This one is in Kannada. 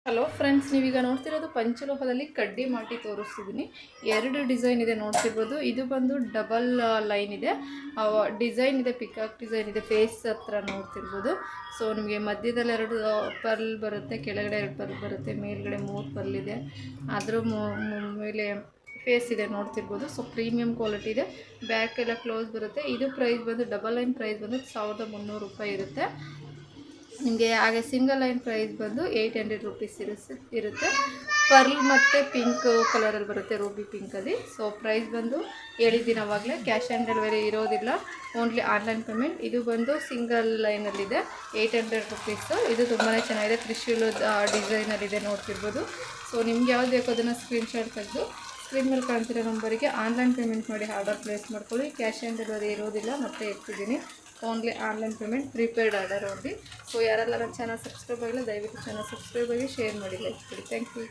ಹಲೋ ಫ್ರೆಂಡ್ಸ್, ನೀವೀಗ ನೋಡ್ತಿರೋದು ಪಂಚಲೋಹದಲ್ಲಿ ಕಡ್ಡಿ ಮಾಟಿ ತೋರಿಸ್ತಿದ್ದೀನಿ. 2 ಡಿಸೈನ್ ಇದೆ ನೋಡ್ತಿರ್ಬೋದು. ಇದು ಬಂದು ಡಬಲ್ ಲೈನ್ ಇದೆ, ಡಿಸೈನ್ ಇದೆ, ಪಿಕಾಕ್ ಡಿಸೈನ್ ಇದೆ, ಫೇಸ್ ಹತ್ರ ನೋಡ್ತಿರ್ಬೋದು. ಸೊ ನಿಮಗೆ ಮಧ್ಯದಲ್ಲಿ 2 ಪರ್ಲ್ ಬರುತ್ತೆ, ಕೆಳಗಡೆ 2 ಪರ್ಲ್ ಬರುತ್ತೆ, ಮೇಲ್ಗಡೆ 3 ಪರ್ಲ್ ಇದೆ, ಅದ್ರ ಮೇಲೆ ಫೇಸ್ ಇದೆ ನೋಡ್ತಿರ್ಬೋದು. ಸೊ ಪ್ರೀಮಿಯಂ ಕ್ವಾಲಿಟಿ ಇದೆ, ಬ್ಯಾಕ್ ಎಲ್ಲ ಕ್ಲೋಸ್ ಬರುತ್ತೆ. ಇದು ಪ್ರೈಸ್ ಬಂದು ಡಬಲ್ ಲೈನ್ ಪ್ರೈಸ್ ಬಂದು 1300 ರೂಪಾಯಿ ಇರುತ್ತೆ ನಿಮಗೆ. ಹಾಗೆ ಸಿಂಗಲ್ ಲೈನ್ ಪ್ರೈಸ್ ಬಂದು 800 ರೂಪೀಸ್ ಇರುತ್ತೆ. ಪರ್ಲ್ ಮತ್ತು ಪಿಂಕ್ ಕಲರಲ್ಲಿ ಬರುತ್ತೆ, ರೂಬಿ ಪಿಂಕಲ್ಲಿ. ಸೊ ಪ್ರೈಸ್ ಬಂದು ಹೇಳಿದ್ದೀನಿ ಆವಾಗಲೇ, ಕ್ಯಾಶ್ ಆನ್ ಡೆಲಿವರಿ ಇರೋದಿಲ್ಲ, ಓನ್ಲಿ ಆನ್ಲೈನ್ ಪೇಮೆಂಟ್. ಇದು ಬಂದು ಸಿಂಗಲ್ ಲೈನಲ್ಲಿದೆ, 800 ರೂಪೀಸು. ಇದು ತುಂಬಾ ಚೆನ್ನಾಗಿದೆ, ತ್ರಿಶೂಲ್ ಡಿಸೈನಲ್ಲಿದೆ ನೋಡ್ತಿರ್ಬೋದು. ಸೊ ನಿಮ್ಗೆ ಯಾವ್ದು ಬೇಕೋ ಅದನ್ನು ಸ್ಕ್ರೀನ್ಶಾಟ್ ತೆಗೆದು ಸ್ಕ್ರೀನ್ ಮೇಲೆ ಕಾಣ್ತಿರೋ ನಂಬರಿಗೆ ಆನ್ಲೈನ್ ಪೇಮೆಂಟ್ ಮಾಡಿ ಆರ್ಡರ್ ಪ್ಲೇಸ್ ಮಾಡ್ಕೊಳ್ಳಿ. ಕ್ಯಾಶ್ ಆನ್ ಡೆಲಿವರಿ ಇರೋದಿಲ್ಲ, ಮತ್ತೆ ಇರ್ತಿದ್ದೀನಿ, only online payment, prepaid order only. So ಯಾರೆಲ್ಲ ನನ್ನ ಚಾನಲ್ ಸಬ್ಸ್ಕ್ರೈಬ್ ಆಗಿಲ್ಲ ದಯವಿಟ್ಟು ಚಾನಲ್ ಸಬ್ಸ್ಕ್ರೈಬ್ ಆಗಿ, ಶೇರ್ ಮಾಡಿ, ಲೈಕ್ ಮಾಡಿ. Thank you.